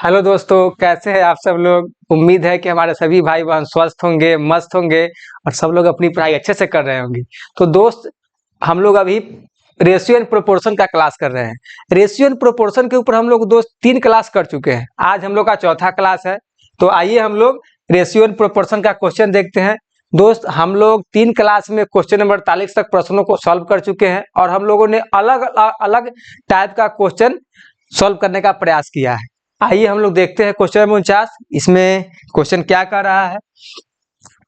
Hello दोस्तों, कैसे हैं आप सब लोग। उम्मीद है कि हमारे सभी भाई बहन स्वस्थ होंगे, मस्त होंगे और सब लोग अपनी पढ़ाई अच्छे से कर रहे होंगे। तो दोस्त, हम लोग अभी रेशियो एंड प्रोपोर्शन का क्लास कर रहे हैं। रेशियो एंड प्रोपोर्शन के ऊपर हम लोग दोस्त 3 क्लास कर चुके हैं। आज हम लोग का चौथा क्लास है। तो आइए हम लोग रेशियो एंड प्रोपोर्शन का क्वेश्चन देखते हैं। दोस्त, हम लोग 3 क्लास में क्वेश्चन नंबर 43 तक प्रश्नों को सॉल्व कर चुके हैं और हम लोगों ने अलग अलग टाइप का क्वेश्चन सॉल्व करने का प्रयास किया है। आइए हम लोग देखते हैं क्वेश्चन नंबर 49 इसमें क्वेश्चन क्या कर रहा है।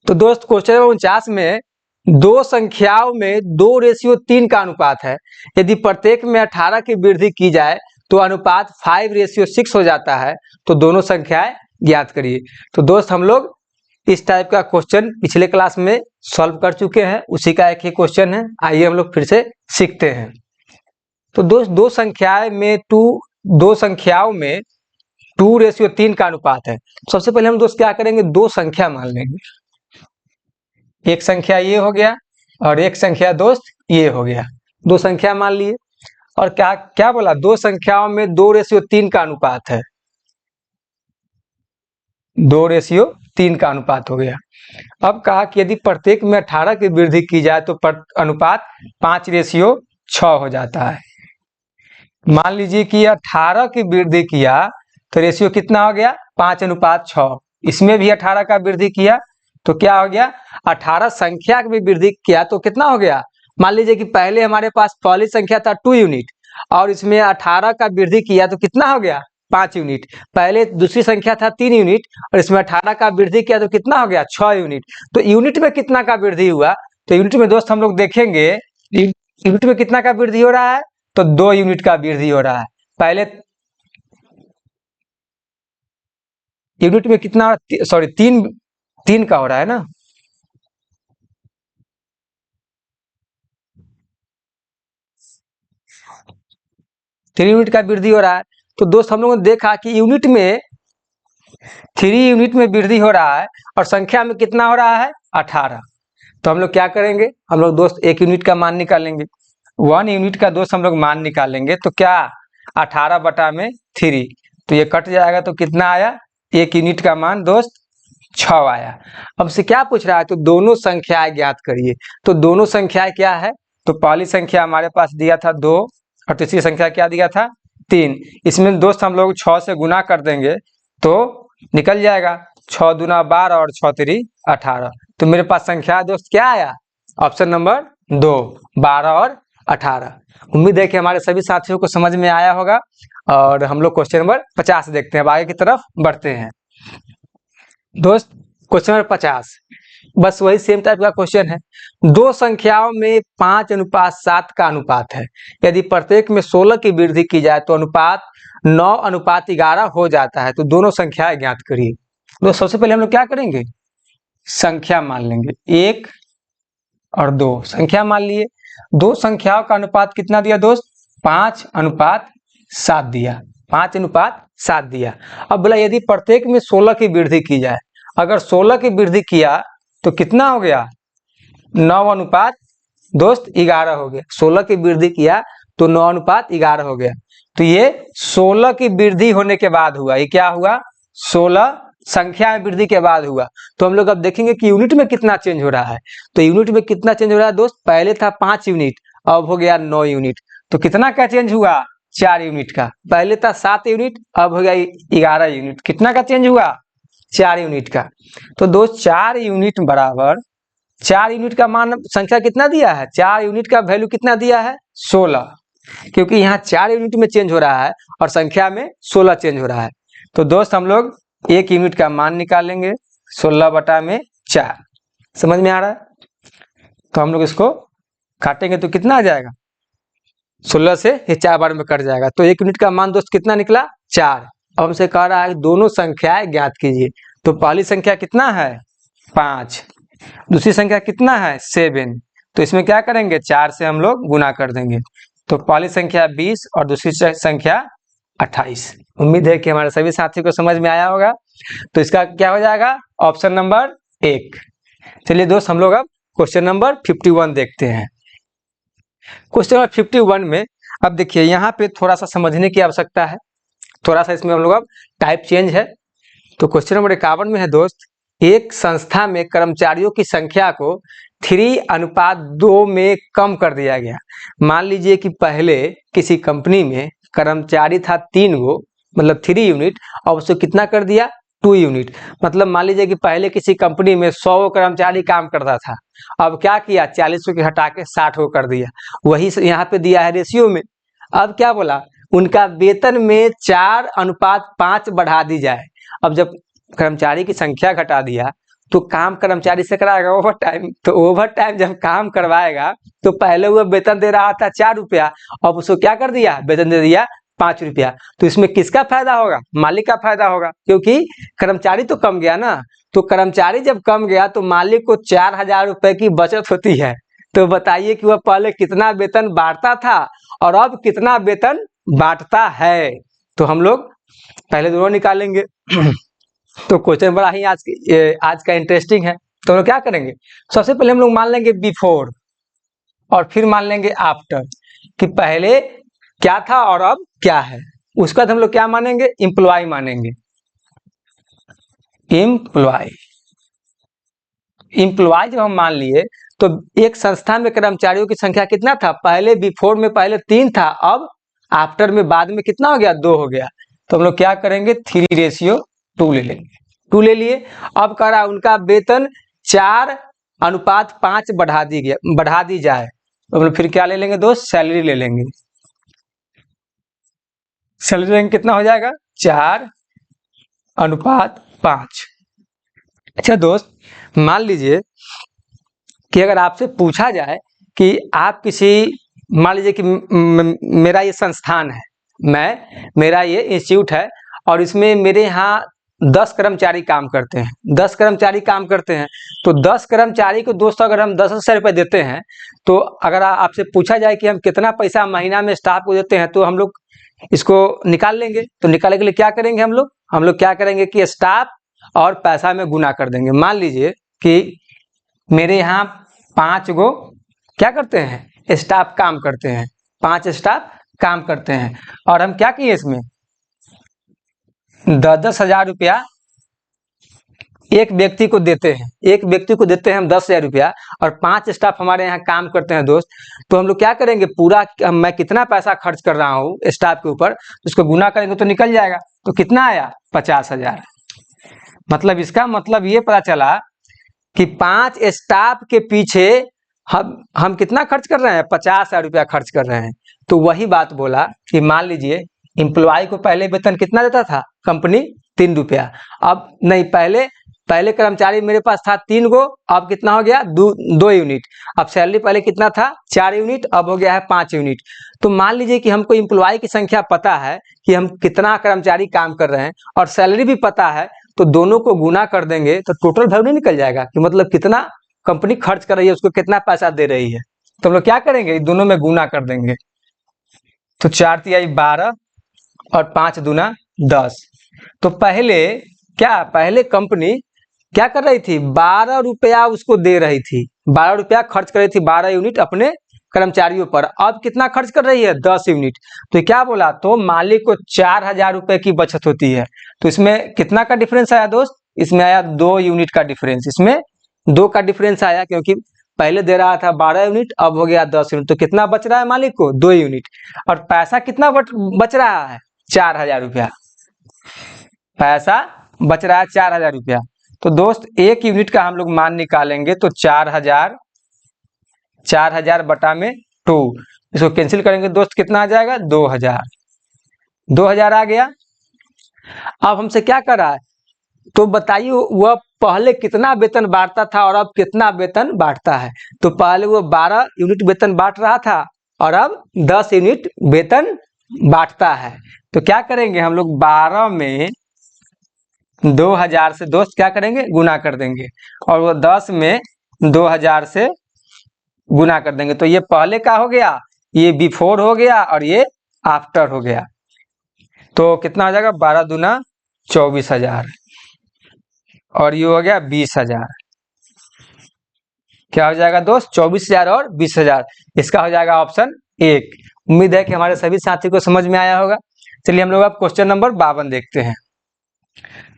तो दोस्त, क्वेश्चन नंबर 49 में दो संख्याओं में 2:3 का अनुपात है। यदि प्रत्येक में 18 की वृद्धि की जाए तो अनुपात 5:6 हो जाता है। तो दोनों संख्याएं ज्ञात करिए। तो दोस्त, हम लोग इस टाइप का क्वेश्चन पिछले क्लास में सॉल्व कर चुके हैं, उसी का एक ही क्वेश्चन है। आइए हम लोग फिर से सीखते हैं। तो दोस्त, दो संख्याओं में 2:3 का अनुपात है। सबसे पहले हम दोस्त क्या करेंगे, दो संख्या मान लेंगे। एक संख्या ये हो गया और एक संख्या दोस्त ये हो गया। दो संख्या मान लिए और क्या क्या बोला, दो संख्याओं में 2:3 का अनुपात है। 2:3 का अनुपात हो गया। अब कहा कि यदि प्रत्येक में 18 की वृद्धि की जाए तो अनुपात 5:6 हो जाता है। मान लीजिए कि 18 की वृद्धि किया तो रेशियो कितना हो गया, 5:6। इसमें भी 18 का वृद्धि किया तो क्या हो गया, 18 संख्या की भी वृद्धि किया तो कितना हो गया। मान लीजिए कि पहले हमारे पास पहली संख्या था 2 यूनिट और इसमें 18 का वृद्धि किया तो कितना हो गया, 5 यूनिट। पहले दूसरी संख्या था 3 यूनिट और इसमें 18 का वृद्धि किया तो कितना हो गया, 6 यूनिट। तो यूनिट में कितना का वृद्धि हुआ, तो यूनिट में दोस्त हम लोग देखेंगे यूनिट में कितना का वृद्धि हो रहा है, तो 2 यूनिट का वृद्धि हो रहा है। पहले यूनिट में कितना, सॉरी, तीन का हो रहा है ना। थ्री यूनिट का वृद्धि हो रहा है। तो दोस्त, हम लोगों ने देखा कि यूनिट में 3 यूनिट में वृद्धि हो रहा है और संख्या में कितना हो रहा है, 18। तो हम लोग क्या करेंगे, हम लोग दोस्त 1 यूनिट का मान निकालेंगे। 1 यूनिट का दोस्त हम लोग मान निकालेंगे तो क्या, 18/3। तो ये कट जाएगा तो कितना आया, 1 यूनिट का मान दोस्त 6 आया। अब से क्या पूछ रहा है, तो दोनों संख्याएं ज्ञात करिए। तो दोनों संख्याएं क्या है, तो पहली संख्या हमारे पास दिया था 2 और तीसरी संख्या क्या दिया था, 3। इसमें दोस्त हम लोग 6 से गुना कर देंगे तो निकल जाएगा 6 दूना 12 और 6 3 18। तो मेरे पास संख्या दोस्त क्या आया, ऑप्शन नंबर 2, 12 और 18। उम्मीद है कि हमारे सभी साथियों को समझ में आया होगा और हम लोग क्वेश्चन नंबर 50 देखते हैं। अब आगे की तरफ बढ़ते हैं। दोस्त, क्वेश्चन नंबर 50 बस वही सेम टाइप का क्वेश्चन है। दो संख्याओं में 5:7 का अनुपात है। यदि प्रत्येक में 16 की वृद्धि की जाए तो अनुपात 9:11 हो जाता है। तो दोनों संख्याएं ज्ञात करिए। तो सबसे पहले हम लोग क्या करेंगे, संख्या मान लेंगे। 1 और 2 संख्या मान लिए। दो संख्याओं का अनुपात कितना दिया दोस्त, 5:7 दिया। 5:7 दिया। अब बोला यदि प्रत्येक में 16 की वृद्धि की जाए, अगर 16 की वृद्धि किया तो कितना हो गया, 9 दोस्त 11 हो गया। 16 की वृद्धि किया तो 9:11 हो गया। तो ये 16 की वृद्धि होने के बाद हुआ। ये क्या हुआ, 16 संख्या में वृद्धि के बाद हुआ। तो हम लोग अब देखेंगे कि यूनिट में कितना चेंज हो रहा है। तो यूनिट में कितना चेंज हो रहा है दोस्त, पहले था 5 यूनिट अब हो गया 9 यूनिट। तो कितना का चेंज हुआ, 4 यूनिट का। पहले था 7 यूनिट अब हो गया 11 यूनिट। कितना का चेंज हुआ, 4 यूनिट का। तो दोस्त 4 यूनिट बराबर 4 यूनिट का मान संख्या कितना दिया है, 4 यूनिट का वैल्यू कितना दिया है, 16। क्योंकि यहाँ 4 यूनिट में चेंज हो रहा है और संख्या में 16 चेंज हो रहा है। तो दोस्त हम लोग 1 यूनिट का मान निकालेंगे, 16/4। समझ में आ रहा है। तो हम लोग इसको काटेंगे तो कितना आ जाएगा, 16 से ये 4 बार में कट जाएगा। तो 1 यूनिट का मान दोस्त कितना निकला, 4। अब हमसे कह रहा है दोनों संख्याएं ज्ञात कीजिए। तो पहली संख्या कितना है, 5। दूसरी संख्या कितना है, 7। तो इसमें क्या करेंगे, 4 से हम लोग गुना कर देंगे। तो पहली संख्या 20 और दूसरी संख्या 28। उम्मीद है कि हमारे सभी साथियों को समझ में आया होगा। तो इसका क्या हो जाएगा, ऑप्शन नंबर 1। चलिए दोस्त, हम लोग अब क्वेश्चन नंबर 51 देखते हैं। क्वेश्चन नंबर 51 में अब देखिए यहाँ पे थोड़ा सा समझने की आवश्यकता है। थोड़ा सा इसमें हम लोग अब टाइप चेंज है। तो क्वेश्चन नंबर 51 में है दोस्त, एक संस्था में कर्मचारियों की संख्या को 3:2 में कम कर दिया गया। मान लीजिए कि पहले किसी कंपनी में कर्मचारी था 3 गो, मतलब 3 यूनिट, और उसको कितना कर दिया 2 यूनिट। मतलब मान लीजिए कि पहले किसी कंपनी में 100 कर्मचारी काम करता था, अब क्या किया 40 को हटा के 60 को कर दिया। वही यहाँ पे दिया है रेशियो में। अब क्या बोला, उनका वेतन में 4:5 बढ़ा दी जाए। अब जब कर्मचारी की संख्या घटा दिया तो काम कर्मचारी से कराएगा ओवर टाइम। तो ओवर टाइम जब काम करवाएगा तो पहले वो वेतन दे रहा था 4 रुपया, अब उसको क्या कर दिया, वेतन दे दिया 5 रुपया। तो इसमें किसका फायदा होगा, मालिक का फायदा होगा, क्योंकि कर्मचारी तो कम गया ना। तो कर्मचारी जब कम गया तो मालिक को 4,000 रुपए की बचत होती है। तो बताइए कि वह पहले कितना वेतन बांटता था और अब कितना वेतन बांटता है। तो हम लोग पहले दोनों निकालेंगे। तो क्वेश्चन बड़ा ही आज का इंटरेस्टिंग है। तो हम लोग क्या करेंगे, सबसे पहले हम लोग मान लेंगे बिफोर और फिर मान लेंगे आफ्टर, कि पहले क्या था और अब क्या है। उसके बाद हम लोग क्या मानेंगे, एम्प्लॉय मानेंगे। एम्प्लॉय जब हम मान लिए तो एक संस्था में कर्मचारियों की संख्या कितना था, पहले बिफोर में पहले 3 था, अब आफ्टर में बाद में कितना हो गया 2 हो गया। तो हम लोग क्या करेंगे 3:2 ले लेंगे, 2 ले लिए। अब कह रहा उनका वेतन 4:5 बढ़ा दी जाए। तो हम लोग फिर क्या ले लेंगे दोस्त, सैलरी ले लेंगे। सैलरी लेंगे कितना हो जाएगा 4:5। अच्छा दोस्त, मान लीजिए कि अगर आपसे पूछा जाए कि आप किसी, मान लीजिए कि मेरा ये संस्थान है, मेरा ये इंस्टीट्यूट है और इसमें मेरे यहाँ 10 कर्मचारी काम करते हैं, 10 कर्मचारी काम करते हैं। तो 10 कर्मचारी को दोस्तों अगर हम 10,000 रुपये देते हैं, तो अगर आपसे पूछा जाए कि हम कितना पैसा महीना में स्टाफ को देते हैं, तो हम लोग इसको निकाल लेंगे। तो निकालने के लिए क्या करेंगे हम लोग क्या करेंगे कि स्टाफ और पैसा में गुना कर देंगे। मान लीजिए कि मेरे यहाँ 5 गो क्या करते हैं, स्टाफ काम करते हैं, 5 स्टाफ काम करते हैं, और हम क्या किए इसमें 10,000 रुपया एक व्यक्ति को देते हैं। एक व्यक्ति को देते हैं हम 10,000 रुपया, और 5 स्टाफ हमारे यहाँ काम करते हैं दोस्त। तो हम लोग क्या करेंगे, पूरा मैं कितना पैसा खर्च कर रहा हूँ स्टाफ के ऊपर, उसको गुना करेंगे तो निकल जाएगा। तो कितना आया 50,000। मतलब इसका मतलब ये पता चला कि 5 स्टाफ के पीछे हम कितना खर्च कर रहे हैं, 50,000 रुपया खर्च कर रहे हैं। तो वही बात बोला कि मान लीजिए एम्प्लॉय को पहले वेतन कितना देता था कंपनी 3 रुपया, अब नहीं, पहले कर्मचारी मेरे पास था 3 गो, अब कितना हो गया 2 यूनिट। अब सैलरी पहले कितना था 4 यूनिट, अब हो गया है 5 यूनिट। तो मान लीजिए कि हमको एम्प्लॉय की संख्या पता है कि हम कितना कर्मचारी काम कर रहे हैं, और सैलरी भी पता है, तो दोनों को गुना कर देंगे तो टोटल वैल्यू निकल जाएगा कि मतलब कितना कंपनी खर्च कर रही है, उसको कितना पैसा दे रही है। तो हम लोग क्या करेंगे, दोनों में गुना कर देंगे। तो 4 तिहाई 12 और 5 दूना 10। तो पहले कंपनी क्या कर रही थी, 12 रुपया उसको दे रही थी, 12 रुपया खर्च कर रही थी 12 यूनिट अपने कर्मचारियों पर। अब कितना खर्च कर रही है 10 यूनिट। तो क्या बोला, तो मालिक को 4,000 रुपए की बचत होती है। तो इसमें कितना का डिफरेंस आया दोस्त, इसमें आया 2 यूनिट का डिफरेंस, इसमें 2 का डिफरेंस आया, क्योंकि पहले दे रहा था 12 यूनिट, अब हो गया 10 यूनिट। तो कितना बच रहा है मालिक को 2 यूनिट, और पैसा कितना बच रहा है 4,000 रुपया, पैसा बच रहा है 4,000 रुपया। तो दोस्त 1 यूनिट का हम लोग मान निकालेंगे तो 4,000 बटा में 2, इसको कैंसिल करेंगे दोस्त कितना आ जाएगा 2,000 आ गया। अब हमसे क्या कर रहा है, तो बताइए वह पहले कितना वेतन बांटता था और अब कितना वेतन बांटता है। तो पहले वो 12 यूनिट वेतन बांट रहा था और अब 10 यूनिट वेतन बांटता है। तो क्या करेंगे हम लोग 12 में 2,000 से दोस्त क्या करेंगे गुना कर देंगे, और वो 10 में 2,000 से गुना कर देंगे। तो ये पहले का हो गया, ये बिफोर हो गया, और ये आफ्टर हो गया। तो कितना हो जाएगा 12 दूना 24,000, और ये हो गया 20,000। क्या हो जाएगा दोस्त 24,000 और 20,000। इसका हो जाएगा ऑप्शन 1। उम्मीद है कि हमारे सभी साथी को समझ में आया होगा। चलिए हम लोग अब क्वेश्चन नंबर 52 देखते हैं।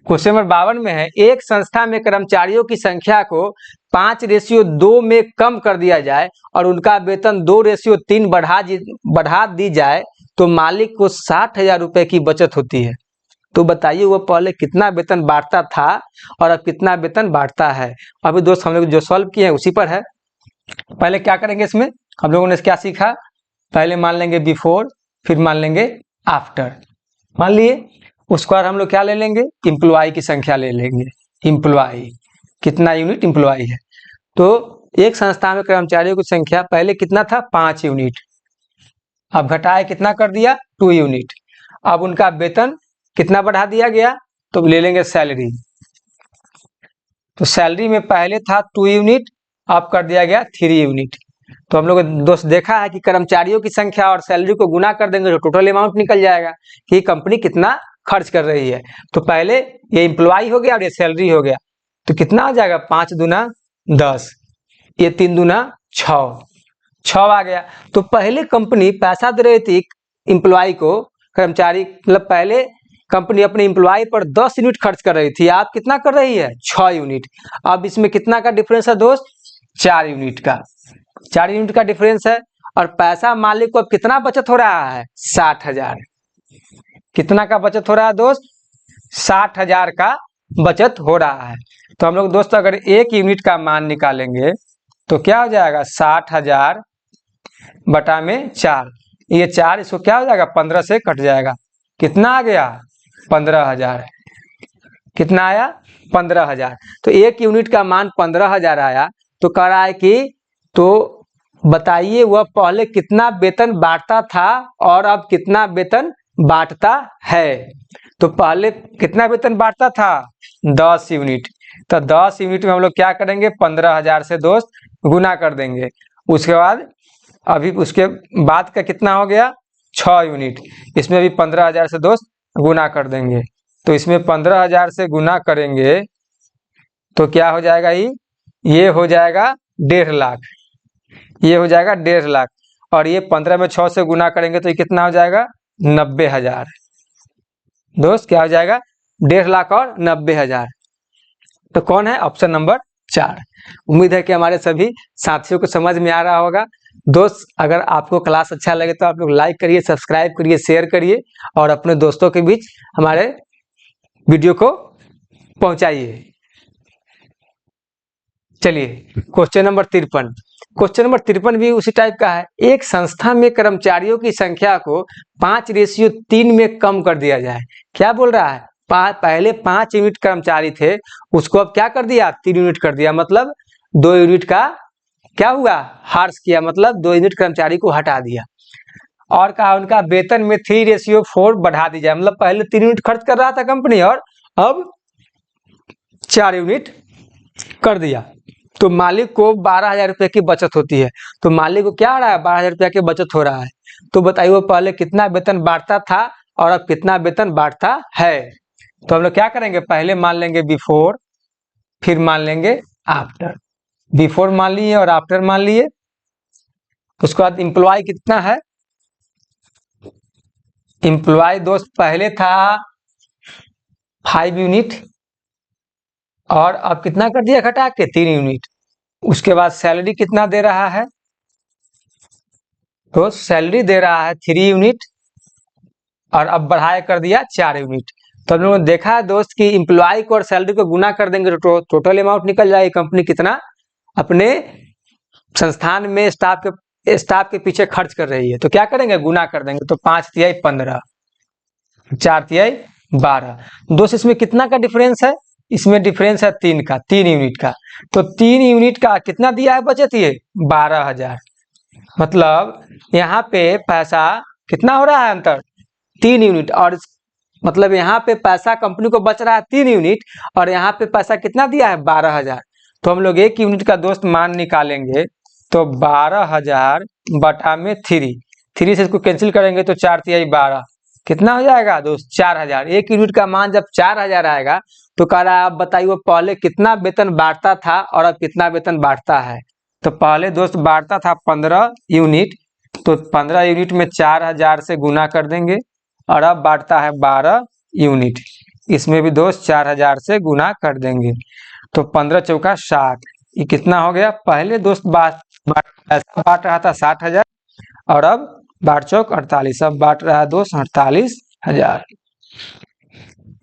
क्वेश्चन नंबर 52 में है, एक संस्था में कर्मचारियों की संख्या को 5:2 में कम कर दिया जाए और उनका वेतन 2:3 बढ़ा दी जाए तो मालिक को 60,000 रुपए की बचत होती है। तो बताइए वह पहले कितना वेतन बांटता था और अब कितना वेतन बांटता है। अभी दोस्त हम लोग जो सॉल्व किए हैं उसी पर है। पहले क्या करेंगे, इसमें हम लोगों ने क्या सीखा, पहले मान लेंगे बिफोर, फिर मान लेंगे आफ्टर। मान लिए उसके बाद हम लोग क्या ले लेंगे, इम्प्लॉय की संख्या ले लेंगे। इम्प्लॉय कितना यूनिट इम्प्लॉय है, तो एक संस्था में कर्मचारियों की संख्या पहले कितना था 5 यूनिट, अब घटाए कितना कर दिया 2 यूनिट। अब उनका वेतन कितना बढ़ा दिया गया, तो ले लेंगे सैलरी। तो सैलरी में पहले था 2 यूनिट, अब कर दिया गया 3 यूनिट। तो हम लोग दोस्त देखा है कि कर्मचारियों की संख्या और सैलरी को गुना कर देंगे तो टोटल अमाउंट निकल जाएगा कि कंपनी कितना खर्च कर रही है। तो पहले ये इम्प्लॉय हो गया और ये सैलरी हो गया, तो कितना आ जाएगा 5 दूना 10, ये 3 दूना 6 आ गया। तो पहले कंपनी पैसा दे रही थी इम्प्लॉय को, कर्मचारी मतलब पहले कंपनी अपने इम्प्लॉय पर 10 यूनिट खर्च कर रही थी, आप कितना कर रही है 6 यूनिट। अब इसमें कितना का डिफरेंस है दोस्त, 4 यूनिट का, 4 यूनिट का डिफरेंस है। और पैसा मालिक को अब कितना बचत हो रहा है 60,000। कितना का बचत हो रहा है दोस्त, 60,000 का बचत हो रहा है। तो हम लोग दोस्त अगर 1 यूनिट का मान निकालेंगे तो क्या हो जाएगा 60,000 बटा में 4, ये 4 इसको क्या हो जाएगा 15 से कट जाएगा, कितना आ गया 15,000। कितना आया 15,000। तो 1 यूनिट का मान 15,000 आया। तो कह रहा है कि तो बताइए वह पहले कितना वेतन बांटता था और अब कितना वेतन बांटता है। तो पहले कितना वेतन बांटता था 10 यूनिट, तो 10 यूनिट में हम लोग क्या करेंगे 15,000 से दोस्त गुना कर देंगे। उसके बाद अभी उसके बाद का कितना हो गया 6 यूनिट, इसमें भी 15,000 से दोस्त गुना कर देंगे। तो इसमें 15,000 से गुना करेंगे तो क्या हो जाएगा, ये हो जाएगा 1.5 लाख, ये हो जाएगा 1.5 लाख। और ये 15 में 6 से गुना करेंगे तो ये कितना हो जाएगा 90,000। दोस्त क्या हो जाएगा 1.5 लाख और 90,000। तो कौन है, ऑप्शन नंबर 4। उम्मीद है कि हमारे सभी साथियों को समझ में आ रहा होगा। दोस्त अगर आपको क्लास अच्छा लगे तो आप लोग लाइक करिए, सब्सक्राइब करिए, शेयर करिए और अपने दोस्तों के बीच हमारे वीडियो को पहुंचाइए। चलिए क्वेश्चन नंबर 53। क्वेश्चन नंबर 53 भी उसी टाइप का है। एक संस्था में कर्मचारियों की संख्या को 5:3 में कम कर दिया जाए। क्या बोल रहा है, पहले 5 यूनिट कर्मचारी थे, उसको अब क्या कर दिया 3 यूनिट कर दिया, मतलब 2 यूनिट का क्या हुआ हार्स किया, मतलब 2 यूनिट कर्मचारी को हटा दिया। और कहा उनका वेतन में 3:4 बढ़ा दी जाए, मतलब पहले 3 यूनिट खर्च कर रहा था कंपनी और अब 4 यूनिट कर दिया। तो मालिक को 12,000 रुपए की बचत होती है। तो मालिक को क्या आ रहा है 12,000 रुपया की बचत हो रहा है। तो बताइए वो पहले कितना वेतन बांटता था और अब कितना वेतन बांटता है। तो हम लोग क्या करेंगे, पहले मान लेंगे बिफोर, फिर मान लेंगे आफ्टर। बिफोर मान लिए और आफ्टर मान लिए। उसके बाद इम्प्लॉय कितना है, इम्प्लॉय दोस्त पहले था 5 यूनिट और अब कितना कर दिया घटा के 3 यूनिट। उसके बाद सैलरी कितना दे रहा है, तो सैलरी दे रहा है 3 यूनिट और अब बढ़ाया कर दिया 4 यूनिट। तो हम लोगों ने देखा है दोस्त कि इम्प्लॉय को और सैलरी को गुना कर देंगे तो टोटल अमाउंट निकल जाएगी, कंपनी कितना अपने संस्थान में स्टाफ के पीछे खर्च कर रही है। तो क्या करेंगे गुना कर देंगे, तो 5×3 = 15, 4×3 = 12। दोस्त इसमें कितना का डिफरेंस है, इसमें डिफरेंस है 3 का, 3 यूनिट का। तो 3 यूनिट का कितना दिया है बचत, ये 12,000। मतलब यहाँ पे पैसा कितना हो रहा है अंतर 3 यूनिट, और मतलब यहाँ पे पैसा कंपनी को बच रहा है 3 यूनिट और यहाँ पे पैसा कितना दिया है 12,000। तो हम लोग 1 यूनिट का दोस्त मान निकालेंगे तो 12,000 बटा में 3 से इसको कैंसिल करेंगे तो 4×3 = 12, कितना हो जाएगा दोस्त 4,000। 1 यूनिट का मान जब 4,000 आएगा तो कह रहा है आप बताइए वो पहले कितना वेतन बांटता था और अब कितना वेतन बांटता है। तो पहले दोस्त बांटता था 15 यूनिट, तो 15 यूनिट में 4,000 से गुना कर देंगे और अब बांटता है 12 यूनिट। इसमें भी दोस्त 4000 से गुना कर देंगे तो 15 चौका 60। ये कितना हो गया? पहले दोस्त ऐसा बांट रहा था 60,000 और अब 12 चौक 48, अब बांट रहा है दोस्त 48,000।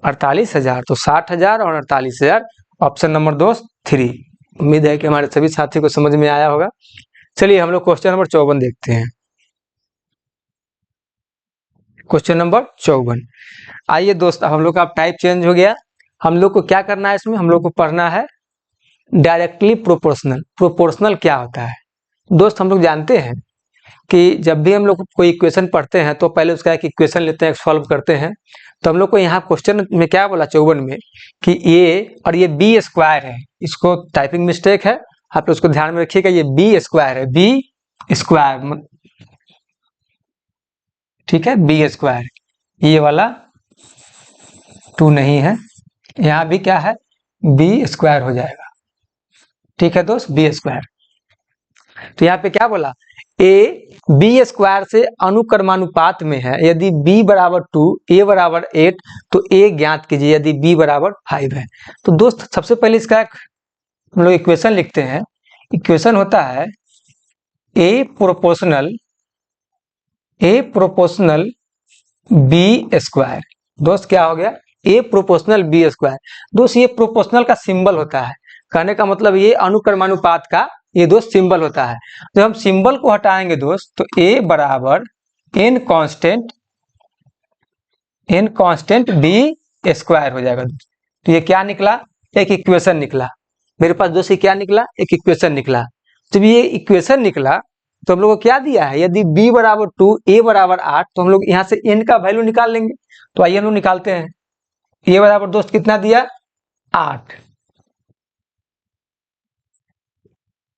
48,000 तो 60,000 और 48,000, ऑप्शन नंबर दोस्त 3। उम्मीद है कि हमारे सभी साथी को समझ में आया होगा। चलिए हम लोग क्वेश्चन नंबर 54 देखते हैं। Question number 54। आइए दोस्त, अब हम लोग का टाइप चेंज हो गया। हम लोग को क्या करना है इसमें? हम लोग को पढ़ना है डायरेक्टली प्रोपोर्शनल। प्रोपोर्शनल क्या होता है दोस्त? हम लोग जानते हैं कि जब भी हम लोग कोई इक्वेशन पढ़ते हैं तो पहले उसका एक इक्वेशन लेते हैं, सॉल्व करते हैं। तो हम लोग को यहाँ क्वेश्चन में क्या बोला 54 में कि ए और ये बी स्क्वायर है। इसको टाइपिंग मिस्टेक है, आप उसको ध्यान में रखिएगा। ये बी स्क्वायर है, बी स्क्वायर, ठीक है, बी स्क्वायर। ये वाला 2 नहीं है, यहाँ भी क्या है? बी स्क्वायर हो जाएगा, ठीक है दोस्त, बी स्क्वायर। तो यहाँ पे क्या बोला? ए बी स्क्वायर से अनुक्रमानुपात में है। यदि b बराबर 2, a बराबर 8 तो a ज्ञात कीजिए यदि b बराबर 5 है। तो दोस्त सबसे पहले इसका एक हम लोग इक्वेशन लिखते हैं। इक्वेशन होता है a प्रोपोर्शनल b स्क्वायर। दोस्त क्या हो गया? a proportional b square. दोस्त ये प्रोपोर्शनल का सिंबल होता है, कहने का मतलब ये अनुक्रमानुपात का ये दोस्त सिंबल होता है। तो हम सिंबल को हटाएंगे दोस्त तो a बराबर n कांस्टेंट b स्क्वायर हो जाएगा दोस्त। तो ये क्या निकला? एक इक्वेशन निकला मेरे पास दोस्त। ये क्या निकला? एक इक्वेशन निकला। जब ये इक्वेशन निकला तो हम लोग को क्या दिया है? यदि b बराबर 2, a बराबर 8 तो हम लोग यहाँ से n का वैल्यू निकाल लेंगे। तो आइए हम लोग निकालते हैं। a बराबर दोस्त कितना दिया? 8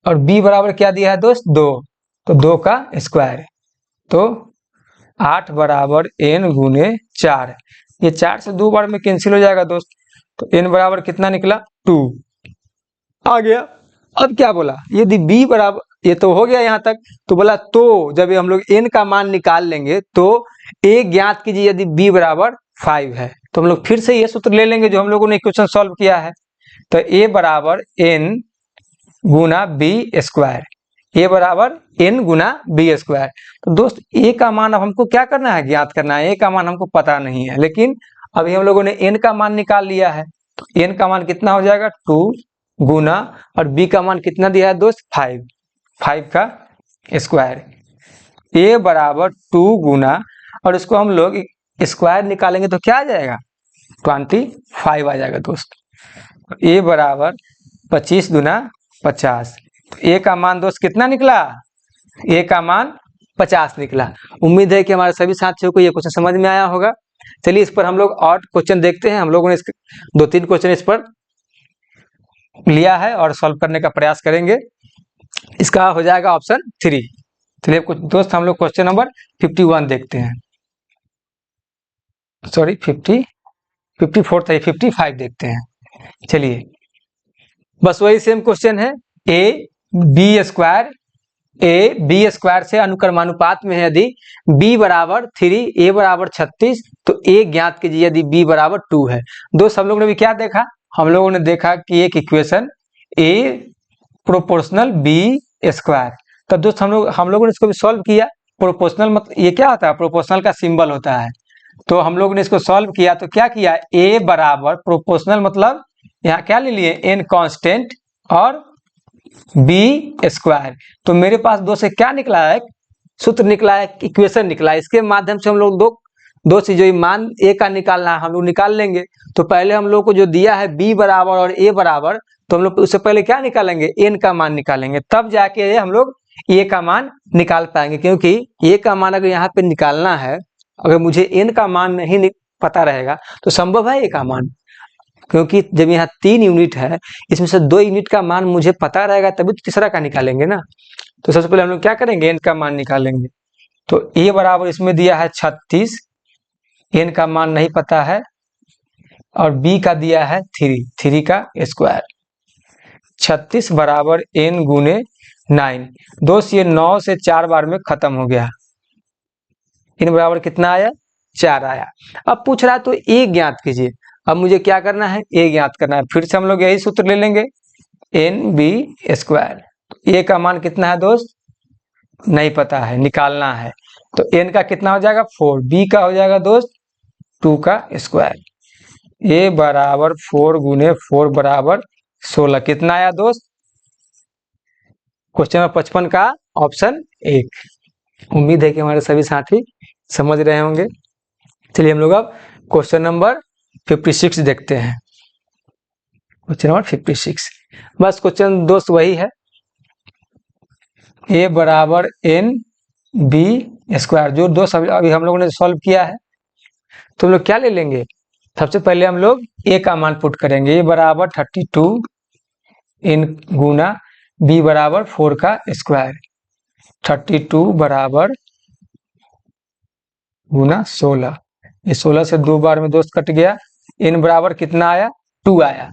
और b बराबर क्या दिया है दोस्त? 2, तो 2 का स्क्वायर है। तो 8 बराबर n गुने 4। ये 4 से 2 बार में कैंसिल हो जाएगा दोस्त। तो n बराबर कितना निकला? 2 आ गया। अब क्या बोला? यदि b बराबर, ये तो हो गया यहाँ तक। तो बोला तो जब हम लोग n का मान निकाल लेंगे तो a ज्ञात कीजिए यदि b बराबर 5 है। तो हम लोग फिर से ये सूत्र ले लेंगे जो हम लोगों ने इक्वेशन सॉल्व किया है। तो a बराबर n गुना बी स्क्वायर, ए बराबर n गुना बी स्क्वायर। तो दोस्त ए का मान अब हमको क्या करना है? ज्ञात करना है। ए का मान हमको पता नहीं है, लेकिन अभी हम लोगों ने n का मान निकाल लिया है। तो n का मान कितना हो जाएगा? 2 गुना, और b का मान कितना दिया है दोस्त? 5 का स्क्वायर। ए बराबर 2 गुना, और इसको हम लोग स्क्वायर निकालेंगे तो क्या आ जाएगा? 25 आ जाएगा दोस्त। ए बराबर 25 दुना 50। तो ए का मान दोस्त कितना निकला? ए का मान 50 निकला। उम्मीद है कि हमारे सभी साथियों को ये क्वेश्चन समझ में आया होगा। चलिए इस पर हम लोग और क्वेश्चन देखते हैं। हम लोगों ने 2-3 क्वेश्चन इस पर लिया है और सॉल्व करने का प्रयास करेंगे। इसका हो जाएगा ऑप्शन 3। चलिए कुछ दोस्त हम लोग क्वेश्चन नंबर 51 देखते हैं। सॉरी 54 था, 55 देखते हैं। चलिए बस वही सेम क्वेश्चन है। ए बी स्क्वायर से अनुक्रमानुपात में है। यदि b बराबर 3, a बराबर 36 तो a ज्ञात कीजिए यदि b बराबर 2 है। दोस्त हम लोगों ने भी क्या देखा? हम लोगों ने देखा कि एक equation a proportional b square. तो दोस्त हम लोगों ने इसको भी सॉल्व किया। प्रोपोर्शनल मतलब ये क्या होता है? प्रोपोर्शनल का सिंबल होता है। तो हम लोगों ने इसको सॉल्व किया तो क्या किया? a बराबर प्रोपोर्शनल मतलब यहाँ क्या ले लिए? n कांस्टेंट और b स्क्वायर। तो मेरे पास दो से क्या निकला है? सूत्र निकला है, इक्वेशन निकला है। इसके माध्यम से हम लोग दो चीजों मान a का निकालना है, हम लोग निकाल लेंगे। तो पहले हम लोग को जो दिया है b बराबर और a बराबर, तो हम लोग उससे पहले क्या निकालेंगे? n का मान निकालेंगे, तब जाके हम लोग a का मान निकाल पाएंगे। क्योंकि a का मान अगर यहाँ पे निकालना है, अगर मुझे n का मान नहीं पता रहेगा तो संभव है a का मान, क्योंकि जब यहाँ 3 यूनिट है, इसमें से 2 यूनिट का मान मुझे पता रहेगा तभी तो तीसरा का निकालेंगे ना। तो सबसे पहले हम लोग क्या करेंगे? n का मान निकालेंगे। तो a बराबर इसमें दिया है 36, n का मान नहीं पता है, और b का दिया है 3 का स्क्वायर। 36 बराबर n गुने 9। दोस्त ये 9 से 4 बार में खत्म हो गया। n बराबर कितना आया? 4 आया। अब पूछ रहा है तो ए ज्ञात कीजिए। अब मुझे क्या करना है, ए ज्ञात करना है। फिर से हम लोग यही सूत्र ले लेंगे, एन बी स्क्वायर। ए का मान कितना है दोस्त, नहीं पता है, निकालना है। तो एन का कितना हो जाएगा 4, बी का हो जाएगा दोस्त 2 का स्क्वायर। ए बराबर 4 गुने 4 बराबर 16। कितना आया दोस्त, क्वेश्चन नंबर 55 का ऑप्शन 1। उम्मीद है कि हमारे सभी साथी समझ रहे होंगे। चलिए हम लोग अब क्वेश्चन नंबर 56 देखते हैं। क्वेश्चन नंबर 56, बस क्वेश्चन दोस्त वही है, ए बराबर एन बी स्क्वायर, जो दोस्त अभी हम लोगों ने सॉल्व किया है। तो हम लोग क्या ले लेंगे, सबसे पहले हम लोग ए का मान पुट करेंगे। ए बराबर 32 इन गुना बी बराबर 4 का स्क्वायर। 32 बराबर गुना 16, ये 16 से 2 बार में दोस्त कट गया। एन बराबर कितना आया, 2 आया।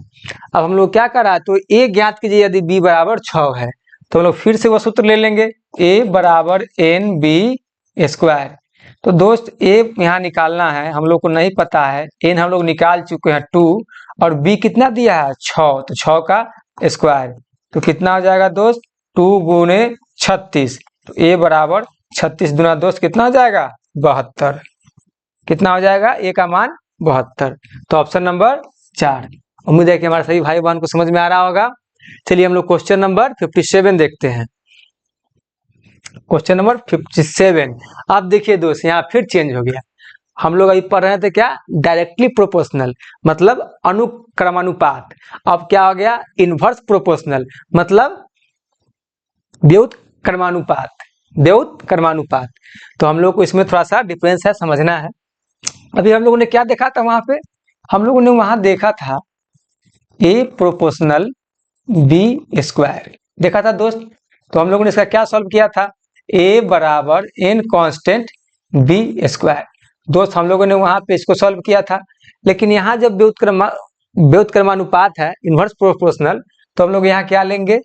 अब हम लोग क्या कर रहा है, तो ए ज्ञात कीजिए यदि बी बराबर 6 है। तो हम लोग फिर से वो सूत्र ले लेंगे, ए बराबर एन बी स्क्वायर। तो दोस्त ए यहाँ निकालना है, हम लोग को नहीं पता है। एन हम लोग निकाल चुके हैं 2, और बी कितना दिया है 6, तो 6 का स्क्वायर। तो कितना हो जाएगा दोस्त 2 गुने 36। तो ए बराबर 36 गुना दोस्त कितना हो जाएगा 72। कितना हो जाएगा, ए का मान 72। तो ऑप्शन नंबर 4। उम्मीद है कि हमारे सभी भाई बहन को समझ में आ रहा होगा। चलिए हम लोग क्वेश्चन नंबर 57 देखते हैं। क्वेश्चन नंबर 57, अब देखिए दोस्त यहाँ फिर चेंज हो गया। हम लोग अभी पढ़ रहे थे क्या, डायरेक्टली प्रोपोर्शनल मतलब अनुक्रमानुपात। अब क्या हो गया, इनवर्स प्रोपोर्शनल मतलब व्युत्क्रमानुपात। व्युत्क्रमानुपात, तो हम लोग को इसमें थोड़ा सा डिफरेंस है, समझना है। अभी हम लोगों ने क्या देखा था वहां पे, हम लोगों ने वहां देखा था ए प्रोपोर्शनल बी स्क्वायर देखा था दोस्त। तो हम लोगों ने इसका क्या सॉल्व किया था, ए बराबर एन कांस्टेंट बी स्क्वायर। दोस्त हम लोगों ने वहां पे इसको सॉल्व किया था। लेकिन यहाँ जब व्युत्क्रमानुपात है, इनवर्स प्रोपोर्शनल, तो हम लोग यहाँ क्या लेंगे,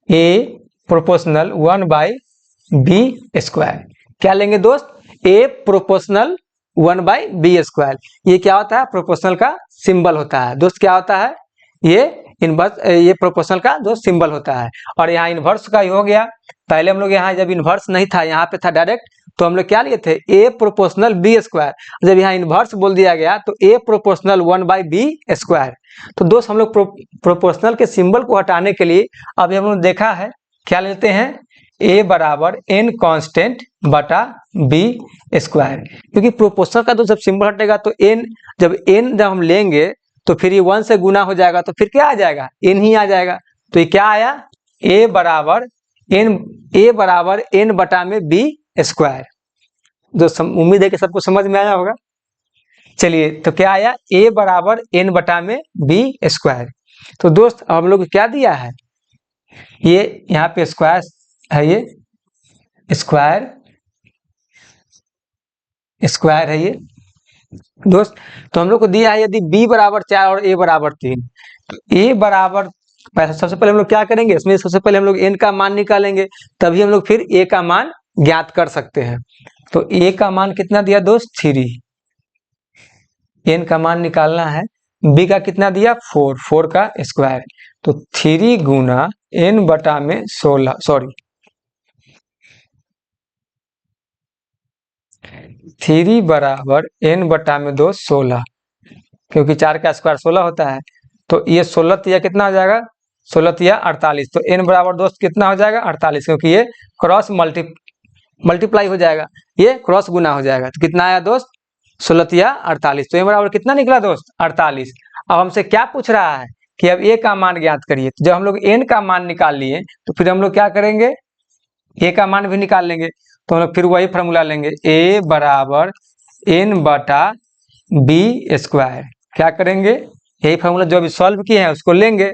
ए प्रोपोर्शनल 1/b स्क्वायर। क्या लेंगे दोस्त, ए प्रोपोर्शनल 1/b स्क्वायर। ये क्या होता है, प्रोपोर्शनल का सिंबल होता है दोस्त। क्या होता है, ये इनवर्स, ये प्रोपोर्शनल का जो सिंबल होता है। और यहाँ इनवर्स का ही हो गया। पहले हम लोग यहाँ जब इनवर्स नहीं था, यहाँ पे था डायरेक्ट, तो हम लोग क्या लिए थे, ए प्रोपोर्शनल बी स्क्वायर। जब यहाँ इनवर्स बोल दिया गया तो ए प्रोपोर्शनल 1/b स्क्वायर। तो दोस्त हम लोग प्रोपोर्शनल के सिंबल को हटाने के लिए अभी हम लोग देखा है क्या लेते हैं, ए बराबर एन कांस्टेंट बटा बी स्क्वायर। क्योंकि प्रोपोर्शनल का तो जब सिंबल हटेगा तो एन, जब हम लेंगे तो फिर ये 1 से गुना हो जाएगा, तो फिर क्या आ जाएगा, एन ही आ जाएगा। तो ये क्या आया, ए बराबर एन बटा में बी स्क्वायर। जो उम्मीद है कि सबको समझ में आया होगा। चलिए तो क्या आया, ए बराबर एन बटा में बी स्क्वायर। तो दोस्त हम लोग को क्या दिया है, ये यहाँ पे स्क्वायर है, ये स्क्वायर है ये दोस्त। तो हम लोग को दिया है यदि b बराबर 4 और a बराबर 3, तो a बराबर, सबसे पहले हम लोग क्या करेंगे, इसमें सबसे पहले हम लोग n का मान निकालेंगे, तभी हम लोग फिर a का मान ज्ञात कर सकते हैं। तो a का मान कितना दिया दोस्त 3, n का मान निकालना है, b का कितना दिया 4 का स्क्वायर। तो 3 गुना n बटा में 16, सॉरी 3 बराबर n बटा में 2 16, क्योंकि 4 का स्क्वायर 16 होता है। तो ये 16 तिया कितना हो जाएगा, 16 तिया 48। तो n बराबर दोस्त कितना हो जाएगा 48, क्योंकि ये क्रॉस मल्टीप्लाई हो जाएगा, ये क्रॉस गुना हो जाएगा। तो कितना आया दोस्त 16 तिया 48। तो n बराबर कितना निकला दोस्त 48। अब हमसे क्या पूछ रहा है कि अब a का मान ज्ञात करिए। तो जब हम लोग n का मान निकाल लिए तो फिर हम लोग क्या करेंगे, a का मान भी निकाल लेंगे। तो हम लोग फिर वही फॉर्मूला लेंगे, a बराबर n बटा बी स्क्वायर। क्या करेंगे, यही फॉर्मूला जो अभी सॉल्व किए हैं उसको लेंगे।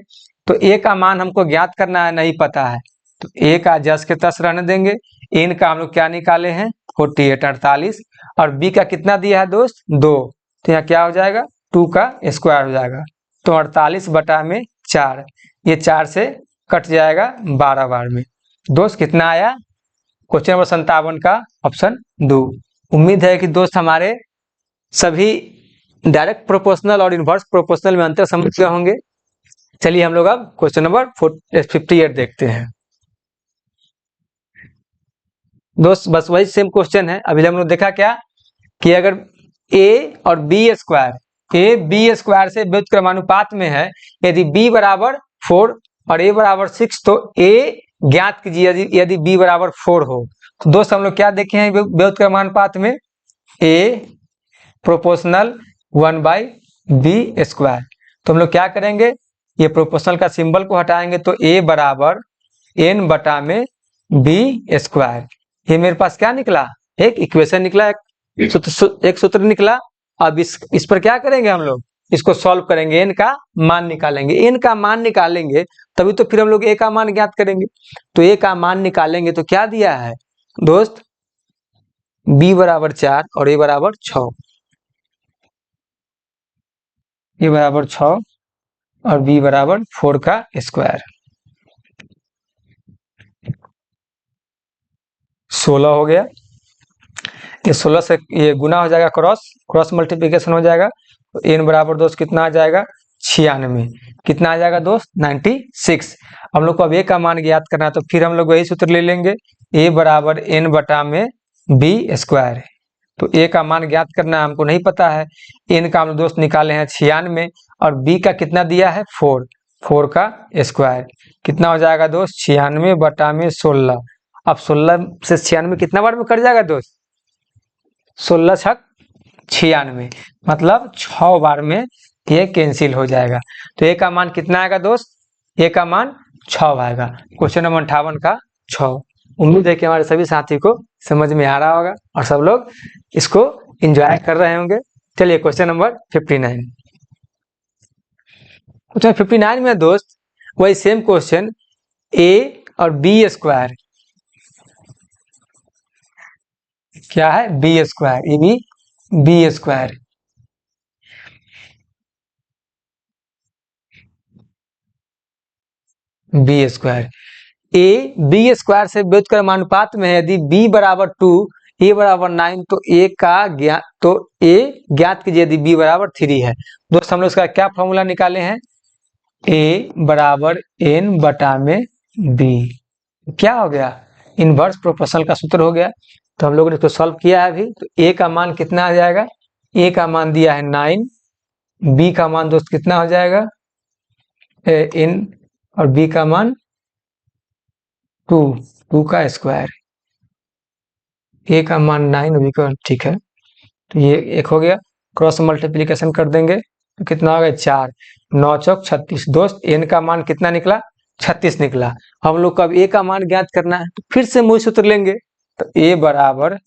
तो a का मान हमको ज्ञात करना है, नहीं पता है, तो a का जस के तस रहने देंगे। n का हम लोग क्या निकाले हैं 48 48, और b का कितना दिया है दोस्त 2, तो यहाँ क्या हो जाएगा 2 का स्क्वायर हो जाएगा। तो 48 बटा में 4, ये 4 से कट जाएगा 12 बार में। दोस्त कितना आया, क्वेश्चन नंबर 57 का ऑप्शन 2। उम्मीद है कि दोस्त हमारे सभी डायरेक्ट प्रोपोर्शनल और इनवर्स प्रोपोर्शनल में अंतर समझ गए होंगे। चलिए हम लोग अब क्वेश्चन नंबर 58 देखते हैं। दोस्त बस वही सेम क्वेश्चन है। अभी हम लोग देखा क्या कि अगर a और b स्क्वायर से व्युत्क्रमानुपात में है, यदि b बराबर 4 और a बराबर 6 तो a ज्ञात कीजिए यदि b बराबर 4 हो। तो दोस्त हम लोग क्या देखे हैं व्युत्क्रमानुपात में, a प्रोपोर्शनल 1/b स्क्वायर। तो हम लोग क्या करेंगे, ये प्रोपोर्शनल का सिंबल को हटाएंगे तो a बराबर n बटा में b स्क्वायर। ये मेरे पास क्या निकला, एक इक्वेशन निकला, एक सूत्र निकला। अब इस पर क्या करेंगे, हम लोग इसको सॉल्व करेंगे, n का मान निकालेंगे। n का मान निकालेंगे तभी तो फिर हम लोग a का मान ज्ञात करेंगे। तो a का मान निकालेंगे तो क्या दिया है दोस्त, b बराबर 4 और a बराबर 6, a बराबर 6 और b बराबर 4 का स्क्वायर, 16 हो गया। ये 16 से ये गुना हो जाएगा, क्रॉस मल्टीप्लिकेशन हो जाएगा। तो n बराबर दोस्त कितना आ जाएगा, 96। कितना आ जाएगा दोस्त, 96। हम लोग को अब a का मान ज्ञात करना है तो फिर हम लोग वही सूत्र ले लेंगे, a बराबर n बटा में b स्क्वायर। तो a का मान ज्ञात करना हमको नहीं पता है, n का हम दोस्त निकाले हैं 96 और b का कितना दिया है 4 का स्क्वायर। कितना हो जाएगा दोस्त, 96 बटा में 16। अब 16 से 96 कितना बार में कट जाएगा दोस्त, 16 छक 96, मतलब 6 बार में ये कैंसिल हो जाएगा। तो a का मान कितना आएगा दोस्त, a का मान 6 आएगा। क्वेश्चन नंबर 58 का 6। उम्मीद है कि हमारे सभी साथी को समझ में आ रहा होगा और सब लोग इसको एंजॉय कर रहे होंगे। चलिए क्वेश्चन नंबर 59। क्वेश्चन 59 में दोस्त वही सेम क्वेश्चन, a और b स्क्वायर क्या है, b स्क्वायर, ये भी b square. b square, a b square से व्युत्क्रमानुपात में है, यदि b बराबर 2 a बराबर 9 तो a ज्ञात कीजिए यदि b बराबर 3 है। दोस्त हम लोग इसका क्या फॉर्मूला निकाले हैं, a बराबर n बटा में b, क्या हो गया, इनवर्स प्रोपोर्शनल का सूत्र हो गया। तो हम लोगों ने इसको सॉल्व किया है अभी। तो a का मान कितना आ जाएगा, a का मान दिया है 9, b का मान दोस्त कितना हो जाएगा n और b का मान 2 का स्क्वायर, a का मान 9 और b का, ठीक है। तो ये एक हो गया, क्रॉस मल्टीप्लिकेशन कर देंगे तो कितना हो गया 4, 9 चौक 36। दोस्त n का मान कितना निकला, 36 निकला। हम लोग को अब a का मान ज्ञात करना है तो फिर से वही सूत्र लेंगे। तो a बराबर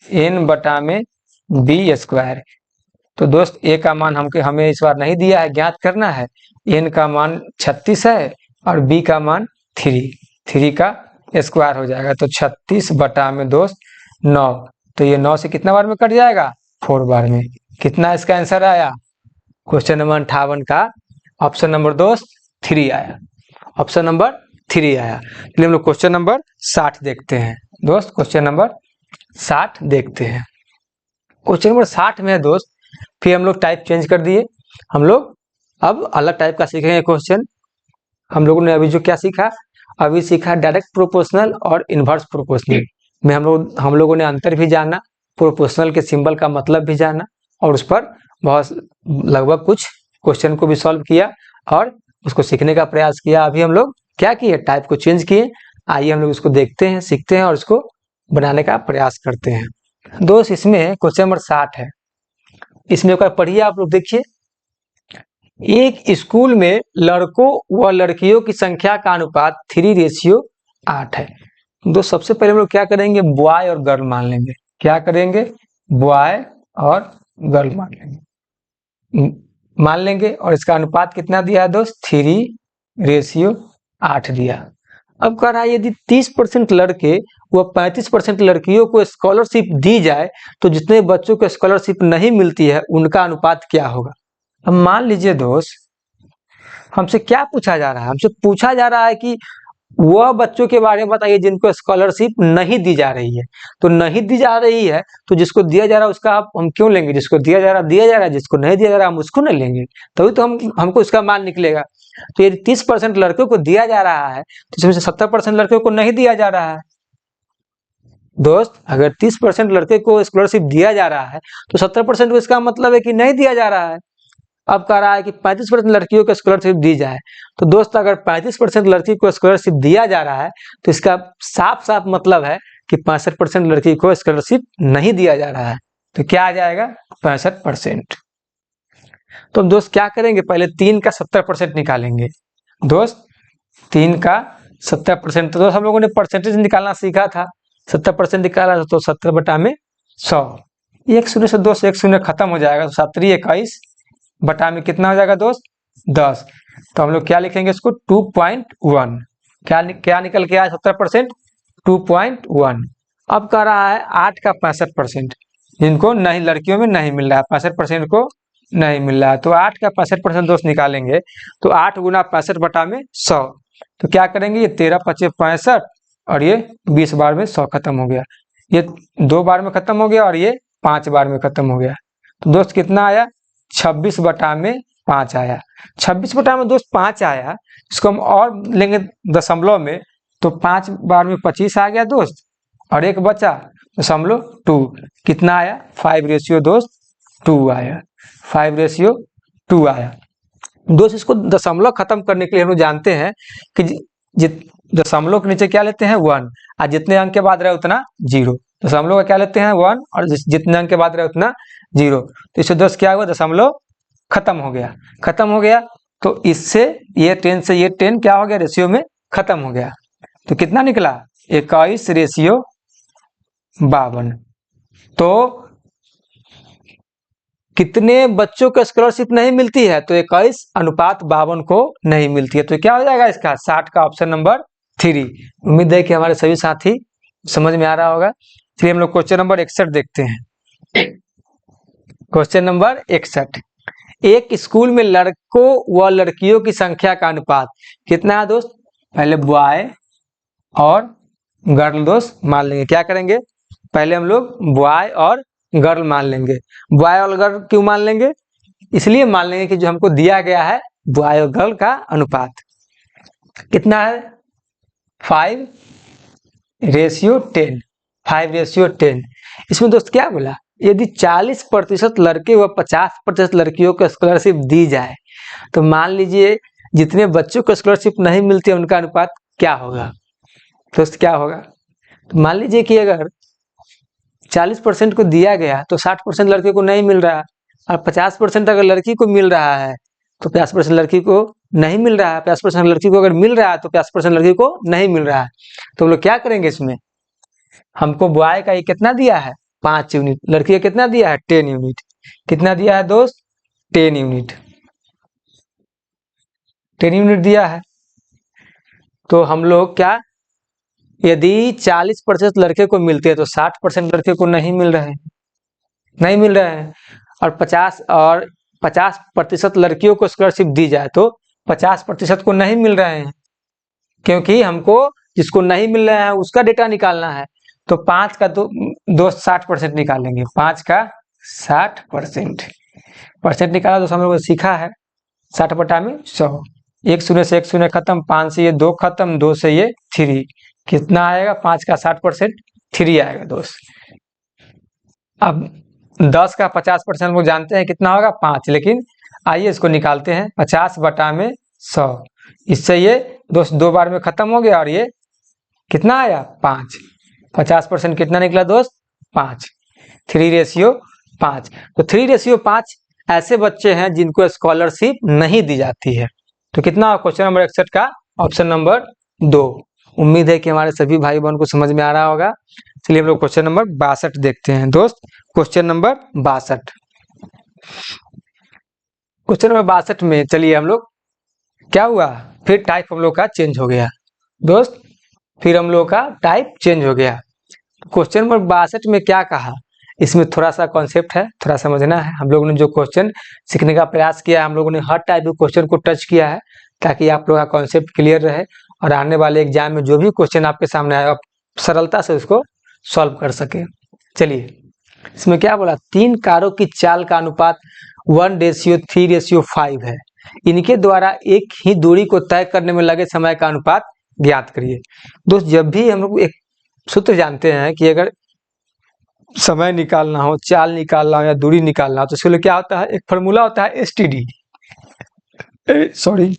n बटा में b स्क्वायर। तो दोस्त a का मान हमें इस बार नहीं दिया है, ज्ञात करना है। n का मान 36 है और b का मान 3 का स्क्वायर हो जाएगा। तो 36 बटा में दोस्त 9, तो ये 9 से कितना बार में कट जाएगा, 4 बार में। कितना इसका आंसर आया, क्वेश्चन नंबर 58 का ऑप्शन नंबर दोस्त 3 आया, ऑप्शन नंबर 3 आया। चलिए हम लोग क्वेश्चन नंबर 60 देखते हैं दोस्त। क्वेश्चन नंबर 60 देखते हैं। क्वेश्चन नंबर 60 में दोस्त फिर हम लोग टाइप चेंज कर दिए, हम लोग अब अलग टाइप का सीखेंगे क्वेश्चन। हम लोगों ने अभी जो क्या सीखा, अभी सीखा डायरेक्ट प्रोपोर्शनल और इनवर्स प्रोपोर्शनल में हम लोगों ने अंतर भी जाना, प्रोपोर्शनल के सिंबल का मतलब भी जाना और उस पर बहुत लगभग कुछ क्वेश्चन को भी सॉल्व किया और उसको सीखने का प्रयास किया। अभी हम लोग क्या किए, टाइप को चेंज किए। आइए हम लोग उसको देखते हैं, सीखते हैं और उसको बनाने का प्रयास करते हैं। दोस्त इसमें क्वेश्चन नंबर 60 है, इसमें पढ़िए आप लोग, देखिए। एक स्कूल में लड़कों व लड़कियों की संख्या का अनुपात 3:8 है। तो सबसे पहले हम लोग क्या करेंगे, बॉय और गर्ल मान लेंगे। क्या करेंगे, बॉय और गर्ल मान लेंगे और इसका अनुपात कितना दिया है दोस्त, 3:8 दिया। अब कह रहा है यदि 30% लड़के व 35% लड़कियों को स्कॉलरशिप दी जाए तो जितने बच्चों को स्कॉलरशिप नहीं मिलती है उनका अनुपात क्या होगा। अब मान लीजिए दोस्त हमसे क्या पूछा जा रहा है, हमसे पूछा जा रहा है कि वह बच्चों के बारे में बताइए जिनको स्कॉलरशिप नहीं दी जा रही है। तो नहीं दी जा रही है तो जिसको दिया जा रहा है उसका आप हम क्यों लेंगे, जिसको दिया जा रहा है, जिसको नहीं दिया जा रहा है हम उसको नहीं लेंगे, तभी तो हमको इसका मान निकलेगा। तो यदि 30% लड़कियों को दिया जा रहा है तो इसमें से 70% लड़कियों को नहीं दिया जा रहा है। दोस्त अगर 30% लड़के को स्कॉलरशिप दिया जा रहा है तो 70% को इसका मतलब है कि नहीं दिया जा रहा है। अब कह रहा है कि 35% लड़कियों को स्कॉलरशिप दी जाए। तो दोस्त अगर 35% लड़की को स्कॉलरशिप दिया जा रहा है तो इसका साफ साफ मतलब है कि 65% लड़की को स्कॉलरशिप नहीं दिया जा रहा है। तो क्या आ जाएगा 65%। तो हम दोस्त क्या करेंगे, पहले 3 का 70% निकालेंगे। दोस्त 3 का 70%, तो दोस्त हम लोगों ने परसेंटेज निकालना सीखा था। 70% निकाला तो 70/100, 1 शून्य से 2 से 1 शून्य खत्म हो जाएगा, तो 7 21 बटा में कितना हो जाएगा दोस्त 10। तो हम लोग क्या लिखेंगे इसको 2.1। क्या निकल के आया 70%, 2.1। अब कह रहा है 8 का 65%, जिनको नहीं लड़कियों में नहीं मिल रहा है, 65% को नहीं मिल रहा है। तो 8 का 65% दोस्त निकालेंगे तो 8 गुना 65/100। तो क्या करेंगे, ये 13 25 65 और ये 20 बार में 100 खत्म हो गया, ये 2 बार में खत्म हो गया और ये 5 बार में खत्म हो गया। तो दोस्त कितना आया 26/5 आया। 26 में दोस्त 5 आया, इसको हम और लेंगे दशमलव में तो 5 बार में 25 आ गया दोस्त, और एक बचा .2। कितना आया 5 दोस्त 2 आया, 5 आया। दोस्त इसको दशमलव खत्म करने के लिए हम लोग जानते हैं कि दशमलव के नीचे क्या लेते हैं 1, और जितने अंक के बाद रहे उतना 0। दशमलव का क्या लेते हैं 1 और जितने अंक के बाद रहे उतना 0। तो इससे दोस्त क्या हुआ, दशमलव खत्म हो गया। तो इससे ये 10 से ये 10 क्या हो गया, रेशियो में खत्म हो गया। तो कितना निकला 21:52। तो कितने बच्चों को स्कॉलरशिप नहीं मिलती है, तो 21:52 को नहीं मिलती है। तो क्या हो जाएगा इसका 60 का ऑप्शन नंबर 3। उम्मीद है कि हमारे सभी साथी समझ में आ रहा होगा। चलिए हम लोग क्वेश्चन नंबर 61 देखते हैं। क्वेश्चन नंबर 61, एक स्कूल में लड़कों व लड़कियों की संख्या का अनुपात कितना है दोस्त। पहले बॉय और गर्ल दोस्त मान लेंगे। क्या करेंगे, पहले हम लोग बॉय और गर्ल मान लेंगे। बॉय और गर्ल क्यों मान लेंगे, इसलिए मान लेंगे कि जो हमको दिया गया है बॉय और गर्ल का अनुपात कितना है 5:10, 5:10। इसमें दोस्त क्या बोला, यदि 40% लड़के व 50% लड़कियों को स्कॉलरशिप दी जाए तो मान लीजिए जितने बच्चों को स्कॉलरशिप नहीं मिलती है उनका अनुपात क्या होगा। दोस्त क्या होगा, तो मान लीजिए कि अगर 40% को दिया गया तो 60% लड़के को नहीं मिल रहा, और 50% अगर लड़की को मिल रहा है तो 50% लड़की को नहीं मिल रहा है, 50% लड़की को अगर मिल रहा है तो 50% लड़की को नहीं मिल रहा है। तो हम लोग क्या करेंगे, इसमें हमको बॉय का ये कितना दिया है 5 यूनिट, लड़की का कितना दिया है 10 यूनिट। कितना दिया है दोस्त 10 यूनिट, 10 यूनिट दिया है। तो हम लोग क्या, यदि 40% लड़के को मिलते हैं तो 60% लड़के को नहीं मिल रहे हैं, और 50% लड़कियों को स्कॉलरशिप दी जाए तो 50% को नहीं मिल रहे हैं, क्योंकि हमको जिसको नहीं मिल रहा है उसका डेटा निकालना है। तो 5 का दोस्त 60% निकालेंगे, 5 का 60% निकाला तो हम लोगों ने सीखा है 60/100। 1 शून्य से 1 शून्य खत्म, 5 से ये 2 खत्म, 2 से ये 3। कितना आएगा 5 का 60% 3 आएगा दोस्त। अब 10 का 50% वो जानते हैं कितना होगा 5, लेकिन आइए इसको निकालते हैं 50/100। इससे ये दोस्त 2 बार में खत्म हो गया और ये कितना आया 5। 50% कितना निकला दोस्त 5, 3:5। तो 3:5 ऐसे बच्चे हैं जिनको स्कॉलरशिप नहीं दी जाती है। तो कितना क्वेश्चन नंबर 61 का ऑप्शन नंबर 2। उम्मीद है कि हमारे सभी भाई बहन को समझ में आ रहा होगा। चलिए हम लोग क्वेश्चन नंबर 62 देखते हैं दोस्त। क्वेश्चन नंबर 62, क्वेश्चन नंबर 62 में चलिए हम लोग क्या हुआ, फिर टाइप हम लोग का चेंज हो गया दोस्त, फिर हम लोग का टाइप चेंज हो गया। क्वेश्चन नंबर 62 में क्या कहा, इसमें थोड़ा सा कॉन्सेप्ट है, थोड़ा समझना है। हम लोगों ने जो क्वेश्चन सीखने का प्रयास किया है, हम लोगों ने हर टाइप के क्वेश्चन को टच किया है ताकि आप लोगों का कॉन्सेप्ट क्लियर रहे और आने वाले एग्जाम में जो भी क्वेश्चन आपके सामने आए आप सरलता से उसको सॉल्व कर सके। चलिए इसमें क्या बोला, 3 कारों की चाल का अनुपात 1:3:5 है। इनके द्वारा एक ही दूरी को तय करने में लगे समय का अनुपात ज्ञात करिए। दोस्त जब भी हम लोग एक सूत्र जानते हैं कि अगर समय निकालना हो, चाल निकालना हो या दूरी निकालना हो तो इसके लिए क्या होता है, एक फॉर्मूला होता है एसटीडी, सॉरी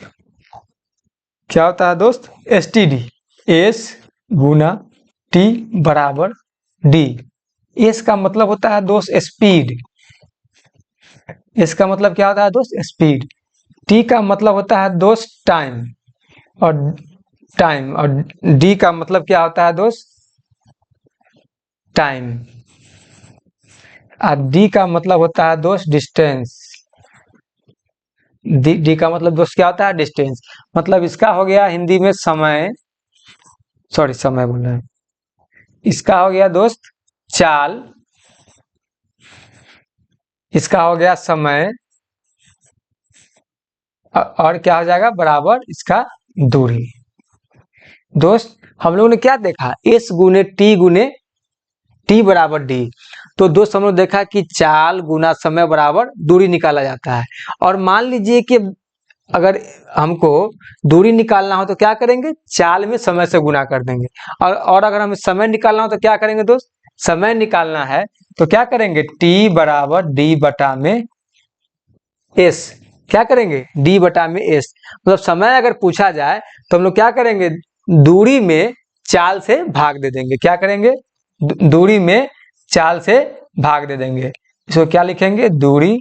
क्या होता है दोस्त, एसटीडी, एस गुना टी बराबर डी। एस का मतलब होता है दोस्त स्पीड, एस का मतलब क्या होता है दोस्त स्पीड, टी का मतलब होता है दोस्त टाइम, और डी का मतलब क्या होता है दोस्त टाइम, और डी का मतलब होता है दोस्त डिस्टेंस। डी का मतलब दोस्त क्या होता है डिस्टेंस। मतलब इसका हो गया हिंदी में समय, सॉरी समय बोल रहे हैं, इसका हो गया दोस्त चाल, इसका हो गया समय, और क्या हो जाएगा बराबर इसका दूरी। दोस्त हम लोगों ने क्या देखा, एस गुने टी बराबर डी। तो दोस्त हम लोग देखा कि चाल गुना समय बराबर दूरी निकाला जाता है। और मान लीजिए कि अगर हमको दूरी निकालना हो तो क्या करेंगे, चाल में समय से गुना कर देंगे। और अगर हमें समय निकालना हो तो क्या करेंगे दोस्त, समय निकालना है तो क्या करेंगे, टी बराबर डी बटा में एस, क्या करेंगे डी बटा में एस। मतलब समय अगर पूछा जाए तो हम लोग क्या करेंगे, दूरी में चाल से भाग दे देंगे, क्या करेंगे दूरी में चाल से भाग दे देंगे। इसको क्या लिखेंगे, दूरी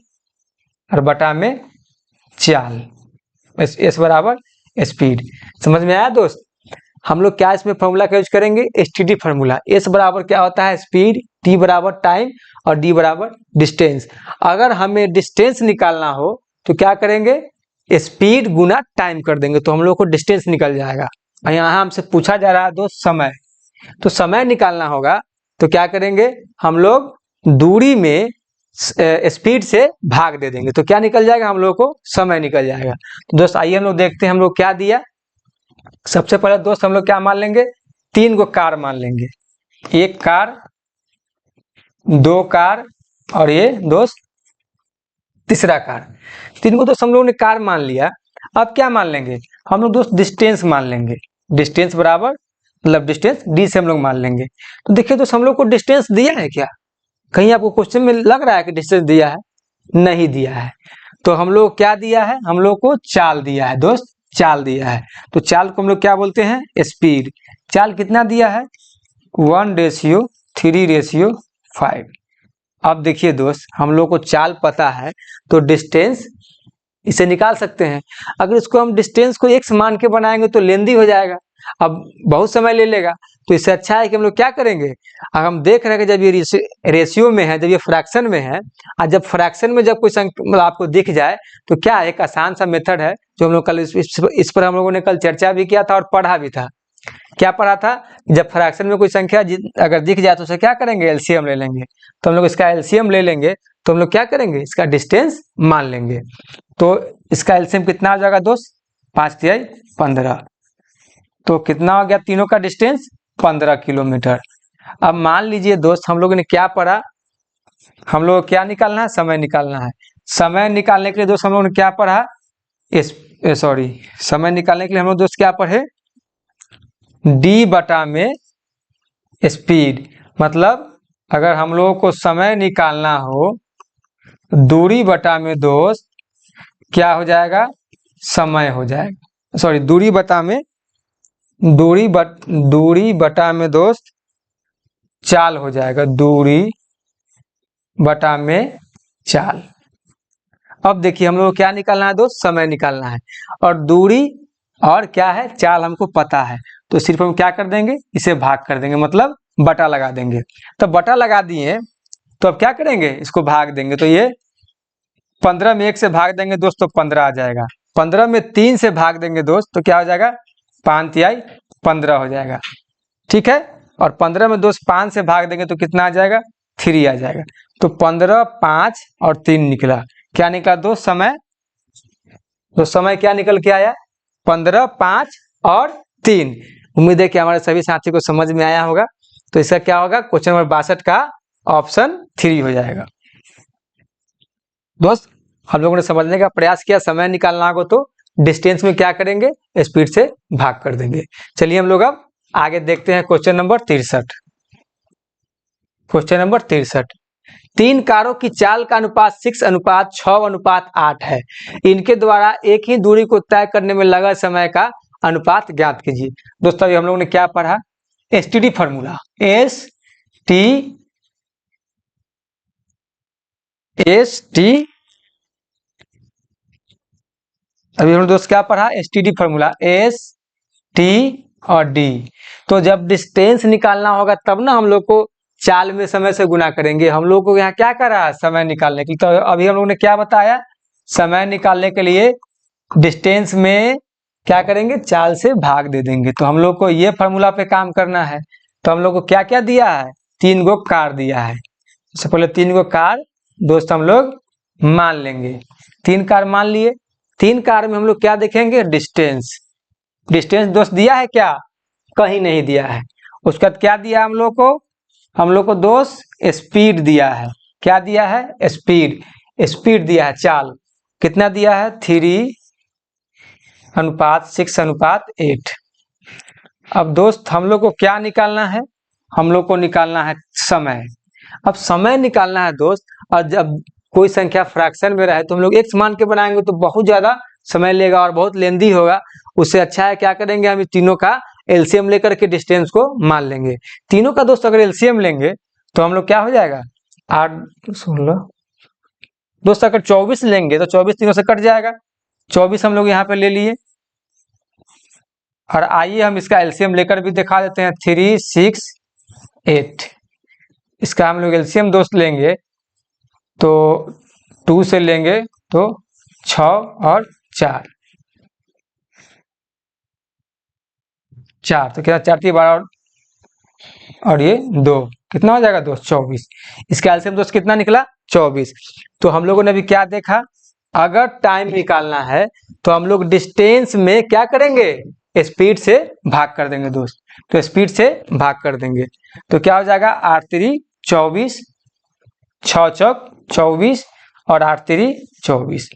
और बटा में चाल, एस बराबर स्पीड। समझ में आया दोस्त। हम लोग क्या इसमें फॉर्मूला का यूज करेंगे, एसटीडी फॉर्मूला। एस बराबर क्या होता है स्पीड, टी बराबर टाइम और डी बराबर डिस्टेंस। अगर हमें डिस्टेंस निकालना हो तो क्या करेंगे, स्पीड गुना टाइम कर देंगे तो हम लोग को डिस्टेंस निकल जाएगा। यहाँ हमसे पूछा जा रहा है दोस्त समय, तो समय निकालना होगा तो क्या करेंगे हम लोग, दूरी में स्पीड से भाग दे देंगे तो क्या निकल जाएगा, हम लोग को समय निकल जाएगा। तो दोस्त आइए हम लोग देखते हैं हम लोग क्या दिया। सबसे पहले दोस्त हम लोग क्या मान लेंगे, 3 गो कार मान लेंगे, 1 कार, 2 कार और ये दोस्त तीसरा कार। 3 को दोस्त हम लोगों ने कार मान लिया। अब क्या मान लेंगे हम लोग दोस्त, डिस्टेंस मान लेंगे। डिस्टेंस बराबर मतलब डिस्टेंस डी से हम लोग मान लेंगे। तो देखिए दोस्त हम लोग को डिस्टेंस दिया है क्या, कहीं आपको क्वेश्चन में लग रहा है कि डिस्टेंस दिया है, नहीं दिया है। तो हम लोग क्या दिया है, हम लोग को चाल दिया है दोस्त, चाल दिया है। तो चाल को हम लोग क्या बोलते हैं, स्पीड। चाल कितना दिया है, 1:3:5। अब देखिए दोस्त हम लोग को चाल पता है तो डिस्टेंस इसे निकाल सकते हैं। अगर इसको हम डिस्टेंस को x मान के बनाएंगे तो लेंदी हो जाएगा, अब बहुत समय ले लेगा। तो इससे अच्छा है कि हम लोग क्या करेंगे, अगर हम देख रहे हैं कि जब ये रेशियो में है, जब ये फ्रैक्शन में है, और जब फ्रैक्शन में जब कोई संख्या मतलब आपको दिख जाए तो क्या एक आसान सा मेथड है जो हम लोग कल इस पर हम लोगों ने कल चर्चा भी किया था और पढ़ा भी था। क्या पढ़ा था, जब फ्रैक्शन में कोई संख्या अगर दिख जाए तो उसे क्या करेंगे, एलसीएम ले लेंगे। तो हम लोग इसका एलसीएम ले लेंगे तो हम लोग क्या करेंगे, इसका डिस्टेंस मान लेंगे। तो इसका एलसीएम कितना हो जाएगा दोस्त, 5×3=15। तो कितना हो गया, तीनों का डिस्टेंस 15 किलोमीटर। अब मान लीजिए दोस्त हम लोगों ने क्या पढ़ा, हम लोग क्या निकालना है, समय निकालना है। समय निकालने के लिए दोस्त हम लोगों ने क्या पढ़ा, समय निकालने के लिए हम लोग दोस्त क्या पढ़े, डी बटा में स्पीड। मतलब अगर हम लोगों को समय निकालना हो दूरी बटा में दोस्त क्या हो जाएगा, समय हो जाएगा, सॉरी दूरी बटा में दोस्त चाल हो जाएगा, दूरी बटा में चाल। अब देखिए हम लोग को क्या निकालना है दोस्त, समय निकालना है, और दूरी और क्या है, चाल हमको पता है। तो सिर्फ हम क्या कर देंगे, इसे भाग कर देंगे, मतलब बटा लगा देंगे। तो बटा लगा दिए तो अब क्या करेंगे, इसको भाग देंगे। तो ये 15 में 1 से भाग देंगे दोस्त तो 15 आ जाएगा। 15 में 3 से भाग देंगे दोस्त तो क्या हो जाएगा, 5×3=15 हो जाएगा, ठीक है। और 15 में दोस्त 5 से भाग देंगे तो कितना आ जाएगा, 3 आ जाएगा। तो 15, 5 और 3 निकला। क्या निकला दोस्त, समय। तो समय क्या निकल के आया, 15, 5 और 3। उम्मीद है कि हमारे सभी साथी को समझ में आया होगा। तो इसका क्या होगा, क्वेश्चन नंबर 62 का ऑप्शन 3 हो जाएगा। दोस्त हम लोगों ने समझने का प्रयास किया, समय निकालना होगा तो डिस्टेंस में क्या करेंगे, स्पीड से भाग कर देंगे। चलिए हम लोग अब आगे देखते हैं क्वेश्चन नंबर 63। क्वेश्चन नंबर 63, 3 कारों की चाल का अनुपात 6:6:8 है। इनके द्वारा एक ही दूरी को तय करने में लगा समय का अनुपात ज्ञात कीजिए। दोस्तों अभी हम लोगों ने क्या पढ़ा, एसटीडी फॉर्मूला, एस टी अभी हम दोस्त क्या पढ़ा, एसटीडी फॉर्मूला, एस टी और डी। तो जब डिस्टेंस निकालना होगा तब ना हम लोग को चाल में समय से गुना करेंगे। हम लोग को यहाँ क्या कर रहा है, समय निकालने के लिए। तो अभी हम लोग ने क्या बताया, समय निकालने के लिए डिस्टेंस में क्या करेंगे, चाल से भाग दे देंगे। तो हम लोग को ये फॉर्मूला पे काम करना है। तो हम लोग को क्या क्या दिया है, 3 गो कार दिया है। सबसे पहले 3 गो कार दोस्त हम लोग मान लेंगे। 3 कार मान लिए। 3 कार में हम लोग क्या देखेंगे, डिस्टेंस। डिस्टेंस दोस्त दिया है क्या, कहीं नहीं दिया है। उसके बाद क्या दिया हम लोग को, हम लोग को दोस्त स्पीड दिया है। क्या दिया है, स्पीड। स्पीड दिया है, चाल कितना दिया है, 3:6:8। अब दोस्त हम लोग को क्या निकालना है, हम लोग को निकालना है समय। अब समय निकालना है दोस्त, और जब कोई संख्या फ्रैक्शन में रहे तो हम लोग एक्स मान के बनाएंगे तो बहुत ज्यादा समय लेगा और बहुत लेंदी होगा। उससे अच्छा है क्या करेंगे, हम तीनों का एलसीएम लेकर के डिस्टेंस को मान लेंगे। तीनों का दोस्त अगर एलसीएम लेंगे तो हम लोग क्या हो जाएगा, 8:16। दोस्त अगर 24 लेंगे तो 24 तीनों से कट जाएगा। 24 हम लोग यहाँ पे ले लिए। और आइए हम इसका एलसीएम लेकर भी दिखा देते हैं, 3, 6, 8। इसका हम लोग एलसीएम दोस्त लेंगे तो 2 से लेंगे तो 6 और 4, तो क्या 4 12 और ये 2, कितना हो जाएगा दोस्त, 24। इसका एलसीएम दोस्त कितना निकला, 24। तो हम लोगों ने अभी क्या देखा, अगर टाइम निकालना है तो हम लोग डिस्टेंस में क्या करेंगे, स्पीड से भाग कर देंगे दोस्त। तो स्पीड से भाग कर देंगे तो क्या हो जाएगा, 8 3 24, 6 चौक 24 और 8 3 24।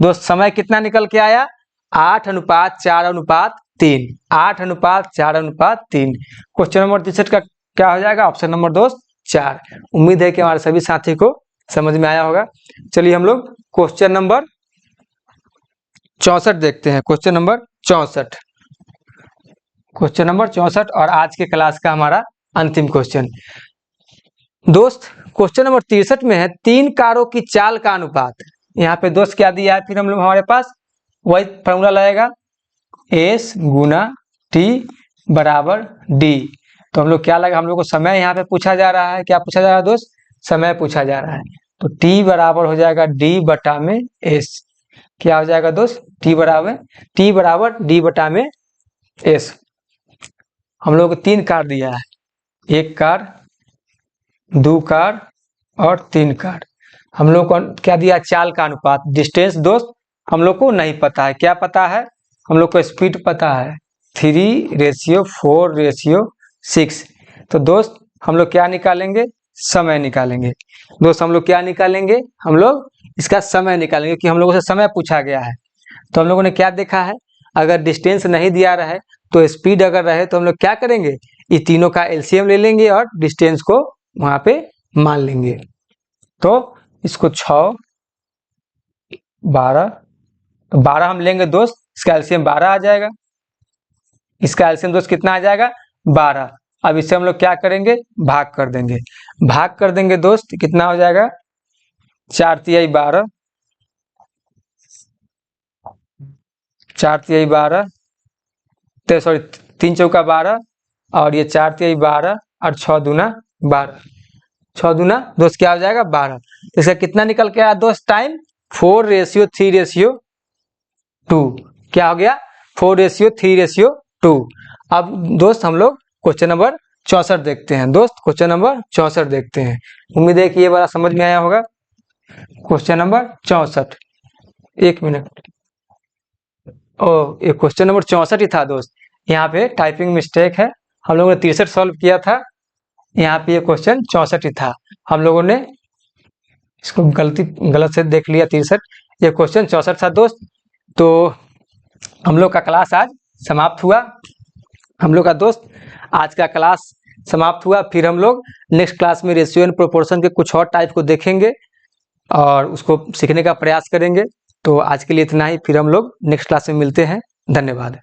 दोस्त समय कितना निकल के आया, 8:4:3। 8:4:3। क्वेश्चन नंबर 63 का क्या हो जाएगा, ऑप्शन नंबर दोस्त 4। उम्मीद है कि हमारे सभी साथी को समझ में आया होगा। चलिए हम लोग क्वेश्चन नंबर 64 देखते हैं। क्वेश्चन नंबर 64, क्वेश्चन नंबर 64 और आज के क्लास का हमारा अंतिम क्वेश्चन। दोस्त क्वेश्चन नंबर 63 में है, 3 कारों की चाल का अनुपात। यहाँ पे दोस्त क्या दिया है, फिर हम लोग हमारे पास वही फॉर्मूला लगेगा, एस गुना टी बराबर डी। तो हम लोग क्या लगा, हम लोग को समय यहाँ पे पूछा जा रहा है। क्या पूछा जा रहा है दोस्त, समय पूछा जा रहा है। तो टी बराबर हो जाएगा डी बटा में एस। क्या हो जाएगा दोस्त, टी बराबर डी बटा में एस। हम लोग को 3 कार दिया है, 1 कार, 2 कार और 3 कार। हम लोग को क्या दिया, चाल का अनुपात। डिस्टेंस दोस्त हम लोग को नहीं पता है। क्या पता है, हम लोग को स्पीड पता है, 3:4:6। तो दोस्त हम लोग क्या निकालेंगे, समय निकालेंगे। दोस्त हम लोग क्या निकालेंगे, हम लोग इसका समय निकालेंगे कि हम लोगों से समय पूछा गया है। तो हम लोगों ने क्या देखा है, अगर डिस्टेंस नहीं दिया रहे तो स्पीड अगर रहे तो हम लोग क्या करेंगे, ये तीनों का एलसीएम ले लेंगे और डिस्टेंस को वहां पे मान लेंगे। तो इसको 6 12, तो 12 हम लेंगे दोस्त, इसका एलसीएम 12 आ जाएगा। इसका एलसीएम दोस्त कितना आ जाएगा, 12। अब इससे हम लोग क्या करेंगे, भाग कर देंगे। भाग कर देंगे दोस्त, कितना हो जाएगा, 4 तिहाई 12, 4 तिहाई 12, सॉरी 3 चौका 12 और ये 4 तिहाई 12 और 6 दूना 12, 6 दूना दोस्त क्या हो जाएगा, 12। इसका कितना निकल के आया दोस्त, टाइम 4:3:2। क्या हो गया, 4:3:2। अब दोस्त हम लोग क्वेश्चन नंबर 64 देखते हैं। दोस्त क्वेश्चन नंबर 64 देखते हैं। उम्मीद है कि ये वाला समझ में आया होगा। क्वेश्चन नंबर 64, 1 मिनट, ओ ये क्वेश्चन नंबर 64 ही था दोस्त। यहाँ पे टाइपिंग मिस्टेक है, हम लोगों ने 63 सॉल्व किया था, यहाँ पे ये क्वेश्चन 64 ही था, हम लोगों ने इसको गलत से देख लिया 63, ये क्वेश्चन 64 था दोस्त। तो हम लोग का क्लास आज समाप्त हुआ, हम लोग का दोस्त आज का क्लास समाप्त हुआ। फिर हम लोग नेक्स्ट क्लास में रेशियो एंड प्रोपोर्शन के कुछ और टाइप को देखेंगे और उसको सीखने का प्रयास करेंगे। तो आज के लिए इतना ही, फिर हम लोग नेक्स्ट क्लास में मिलते हैं। धन्यवाद।